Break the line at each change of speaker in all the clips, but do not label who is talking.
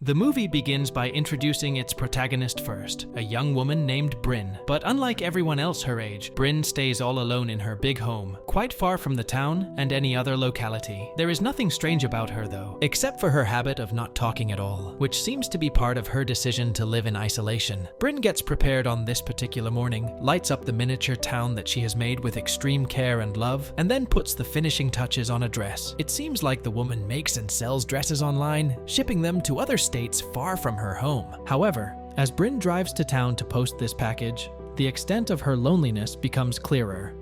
The movie begins by introducing its protagonist first, a young woman named Bryn. But unlike everyone else her age, Bryn stays all alone in her big home, quite far from the town and any other locality. There is nothing strange about her though, except for her habit of not talking at all, which seems to be part of her decision to live in isolation. Bryn gets prepared on this particular morning, lights up the miniature town that she has made with extreme care and love, and then puts the finishing touches on a dress. It seems like the woman makes and sells dresses online, shipping them to other states far from her home. However, as Bryn drives to town to post this package, the extent of her loneliness becomes clearer.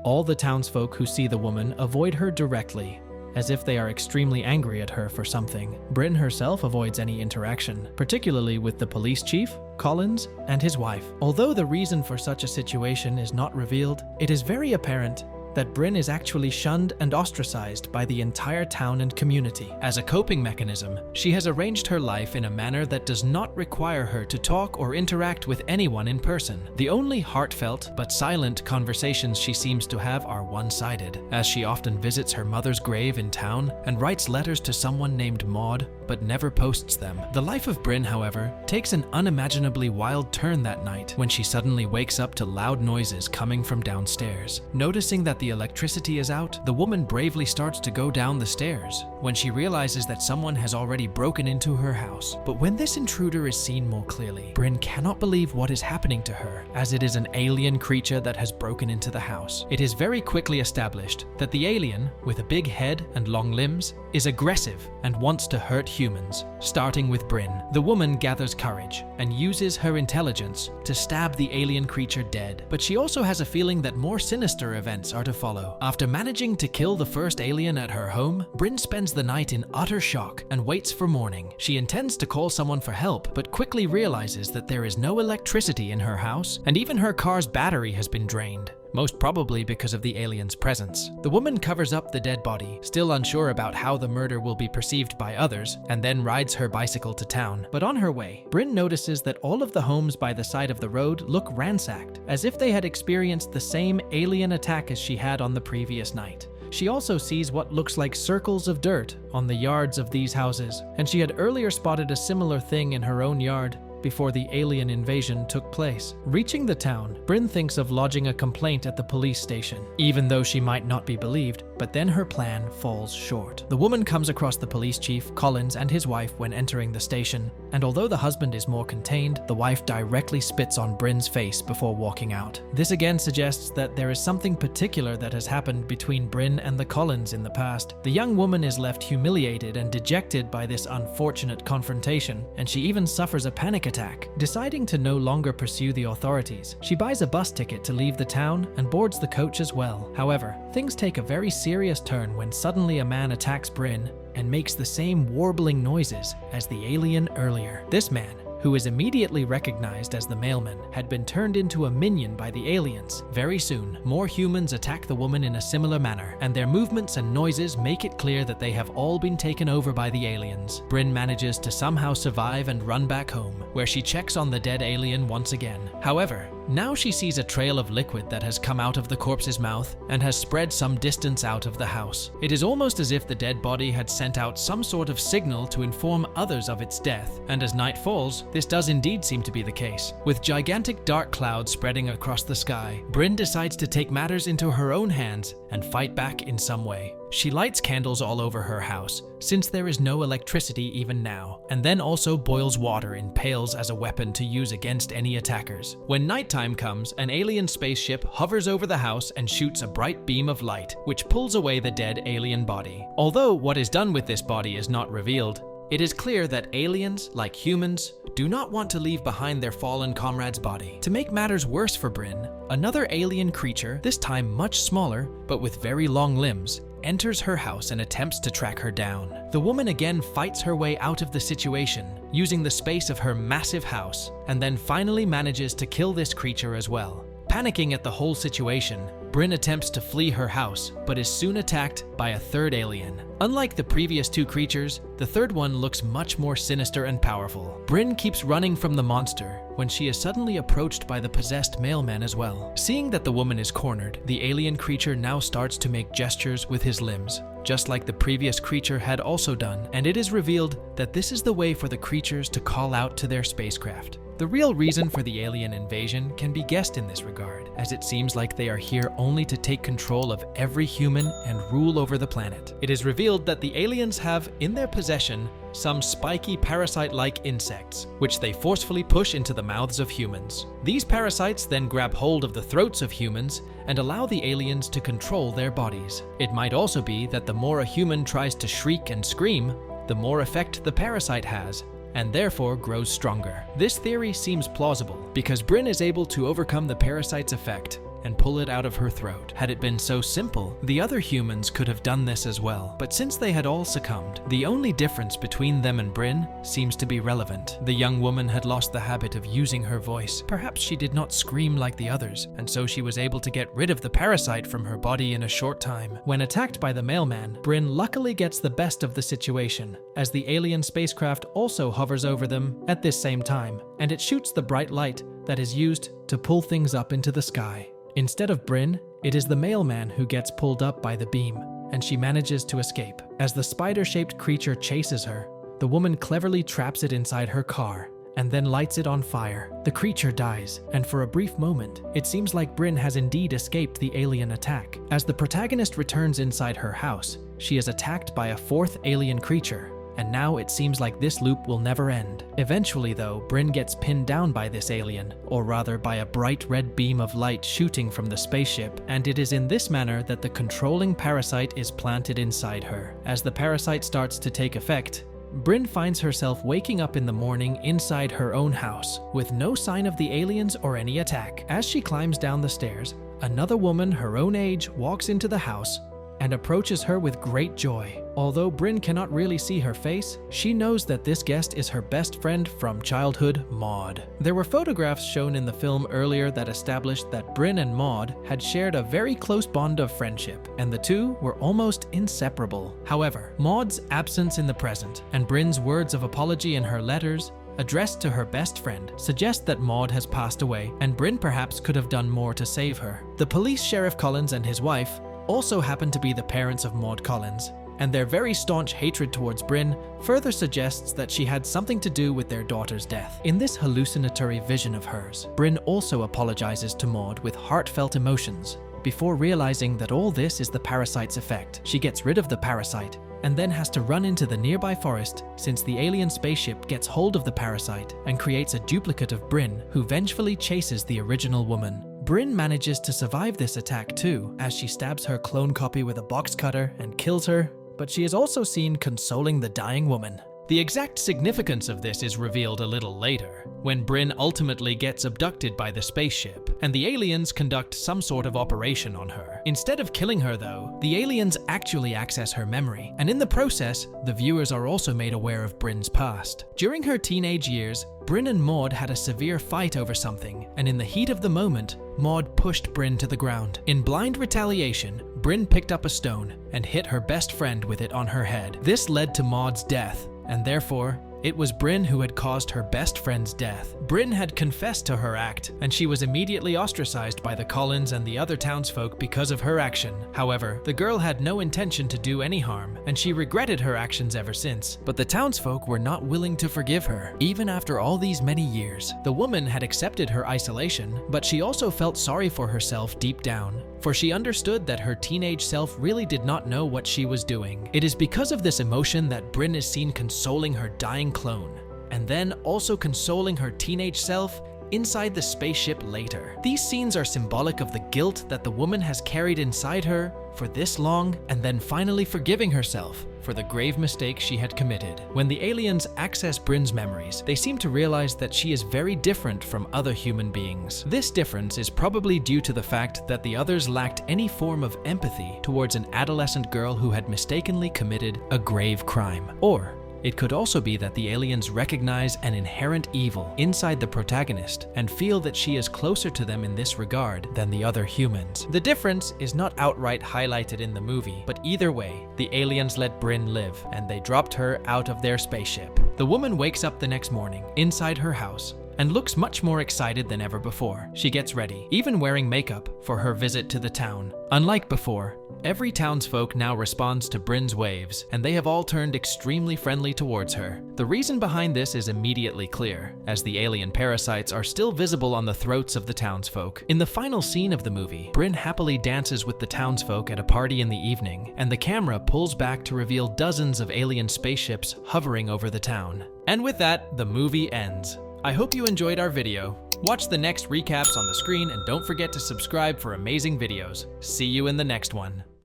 All the townsfolk who see the woman avoid her directly, as if they are extremely angry at her for something. Bryn herself avoids any interaction, particularly with the police chief, Collins, and his wife. Although the reason for such a situation is not revealed, it is very apparent that Bryn is actually shunned and ostracized by the entire town and community. As a coping mechanism, she has arranged her life in a manner that does not require her to talk or interact with anyone in person. The only heartfelt but silent conversations she seems to have are one-sided, as she often visits her mother's grave in town and writes letters to someone named Maud, but never posts them. The life of Bryn, however, takes an unimaginably wild turn that night when she suddenly wakes up to loud noises coming from downstairs. Noticing that the electricity is out, the woman bravely starts to go down the stairs when she realizes that someone has already broken into her house. But when this intruder is seen more clearly, Bryn cannot believe what is happening to her, as it is an alien creature that has broken into the house. It is very quickly established that the alien, with a big head and long limbs, is aggressive and wants to hurt humans. Starting with Bryn, the woman gathers courage and uses her intelligence to stab the alien creature dead. But she also has a feeling that more sinister events are to follow. After managing to kill the first alien at her home, Bryn spends the night in utter shock and waits for morning. She intends to call someone for help, but quickly realizes that there is no electricity in her house, and even her car's battery has been drained, most probably because of the alien's presence. The woman covers up the dead body, still unsure about how the murder will be perceived by others, and then rides her bicycle to town. But on her way, Bryn notices that all of the homes by the side of the road look ransacked, as if they had experienced the same alien attack as she had on the previous night. She also sees what looks like circles of dirt on the yards of these houses, and she had earlier spotted a similar thing in her own yard before the alien invasion took place. Reaching the town, Bryn thinks of lodging a complaint at the police station, even though she might not be believed, but then her plan falls short. The woman comes across the police chief, Collins, and his wife when entering the station, and although the husband is more contained, the wife directly spits on Bryn's face before walking out. This again suggests that there is something particular that has happened between Bryn and the Collins in the past. The young woman is left humiliated and dejected by this unfortunate confrontation, and she even suffers a panic attack. Deciding to no longer pursue the authorities, she buys a bus ticket to leave the town and boards the coach as well. However, things take a very serious turn when suddenly a man attacks Bryn and makes the same warbling noises as the alien earlier. This man, who is immediately recognized as the mailman, had been turned into a minion by the aliens. Very soon, more humans attack the woman in a similar manner, and their movements and noises make it clear that they have all been taken over by the aliens. Bryn manages to somehow survive and run back home, where she checks on the dead alien once again. However, now she sees a trail of liquid that has come out of the corpse's mouth and has spread some distance out of the house. It is almost as if the dead body had sent out some sort of signal to inform others of its death, and as night falls, this does indeed seem to be the case. With gigantic dark clouds spreading across the sky, Bryn decides to take matters into her own hands and fight back in some way. She lights candles all over her house, since there is no electricity even now, and then also boils water in pails as a weapon to use against any attackers. When nighttime comes, an alien spaceship hovers over the house and shoots a bright beam of light, which pulls away the dead alien body. Although what is done with this body is not revealed, it is clear that aliens, like humans, do not want to leave behind their fallen comrade's body. To make matters worse for Bryn, another alien creature, this time much smaller, but with very long limbs, enters her house and attempts to track her down. The woman again fights her way out of the situation, using the space of her massive house, and then finally manages to kill this creature as well. Panicking at the whole situation, Bryn attempts to flee her house, but is soon attacked by a third alien. Unlike the previous two creatures, the third one looks much more sinister and powerful. Bryn keeps running from the monster when she is suddenly approached by the possessed mailman as well. Seeing that the woman is cornered, the alien creature now starts to make gestures with his limbs, just like the previous creature had also done, and it is revealed that this is the way for the creatures to call out to their spacecraft. The real reason for the alien invasion can be guessed in this regard, as it seems like they are here only to take control of every human and rule over the planet. It is revealed that the aliens have in their possession some spiky parasite-like insects, which they forcefully push into the mouths of humans. These parasites then grab hold of the throats of humans and allow the aliens to control their bodies. It might also be that the more a human tries to shriek and scream, the more effect the parasite has, and therefore grows stronger. This theory seems plausible because Bryn is able to overcome the parasite's effect and pull it out of her throat. Had it been so simple, the other humans could have done this as well. But since they had all succumbed, the only difference between them and Bryn seems to be relevant. The young woman had lost the habit of using her voice. Perhaps she did not scream like the others, and so she was able to get rid of the parasite from her body in a short time. When attacked by the mailman, Bryn luckily gets the best of the situation, as the alien spacecraft also hovers over them at this same time, and it shoots the bright light that is used to pull things up into the sky. Instead of Bryn, it is the mailman who gets pulled up by the beam, and she manages to escape. As the spider-shaped creature chases her, the woman cleverly traps it inside her car and then lights it on fire. The creature dies, and for a brief moment, it seems like Bryn has indeed escaped the alien attack. As the protagonist returns inside her house, she is attacked by a fourth alien creature, and now it seems like this loop will never end. Eventually though, Bryn gets pinned down by this alien, or rather by a bright red beam of light shooting from the spaceship, and it is in this manner that the controlling parasite is planted inside her. As the parasite starts to take effect, Bryn finds herself waking up in the morning inside her own house, with no sign of the aliens or any attack. As she climbs down the stairs, another woman her own age walks into the house and approaches her with great joy. Although Bryn cannot really see her face, she knows that this guest is her best friend from childhood, Maud. There were photographs shown in the film earlier that established that Bryn and Maud had shared a very close bond of friendship, and the two were almost inseparable. However, Maud's absence in the present and Bryn's words of apology in her letters addressed to her best friend suggest that Maud has passed away, and Bryn perhaps could have done more to save her. The police sheriff Collins and his wife also happen to be the parents of Maud Collins, and their very staunch hatred towards Bryn further suggests that she had something to do with their daughter's death. In this hallucinatory vision of hers, Bryn also apologizes to Maud with heartfelt emotions, before realizing that all this is the parasite's effect. She gets rid of the parasite, and then has to run into the nearby forest since the alien spaceship gets hold of the parasite and creates a duplicate of Bryn, who vengefully chases the original woman. Bryn manages to survive this attack too, as she stabs her clone copy with a box cutter and kills her, but she is also seen consoling the dying woman. The exact significance of this is revealed a little later, when Bryn ultimately gets abducted by the spaceship, and the aliens conduct some sort of operation on her. Instead of killing her though, the aliens actually access her memory, and in the process, the viewers are also made aware of Bryn's past. During her teenage years, Bryn and Maud had a severe fight over something, and in the heat of the moment, Maud pushed Bryn to the ground. In blind retaliation, Bryn picked up a stone and hit her best friend with it on her head. This led to Maud's death, and therefore, it was Bryn who had caused her best friend's death. Bryn had confessed to her act, and she was immediately ostracized by the Collins and the other townsfolk because of her action. However, the girl had no intention to do any harm, and she regretted her actions ever since. But the townsfolk were not willing to forgive her, even after all these many years. The woman had accepted her isolation, but she also felt sorry for herself deep down, for she understood that her teenage self really did not know what she was doing. It is because of this emotion that Bryn is seen consoling her dying clone, and then also consoling her teenage self inside the spaceship later. These scenes are symbolic of the guilt that the woman has carried inside her for this long, and then finally forgiving herself for the grave mistake she had committed. When the aliens access Bryn's memories, they seem to realize that she is very different from other human beings. This difference is probably due to the fact that the others lacked any form of empathy towards an adolescent girl who had mistakenly committed a grave crime. Or it could also be that the aliens recognize an inherent evil inside the protagonist and feel that she is closer to them in this regard than the other humans. The difference is not outright highlighted in the movie, but either way, the aliens let Bryn live, and they dropped her out of their spaceship. The woman wakes up the next morning inside her house and looks much more excited than ever before. She gets ready, even wearing makeup, for her visit to the town. Unlike before, Every townsfolk now responds to Bryn's waves, and they have all turned extremely friendly towards her. The reason behind this is immediately clear, as the alien parasites are still visible on the throats of the townsfolk. In the final scene of the movie, Bryn happily dances with the townsfolk at a party in the evening, and the camera pulls back to reveal dozens of alien spaceships hovering over the town. And with that, the movie ends. I hope you enjoyed our video. Watch the next recaps on the screen and don't forget to subscribe for amazing videos. See you in the next one.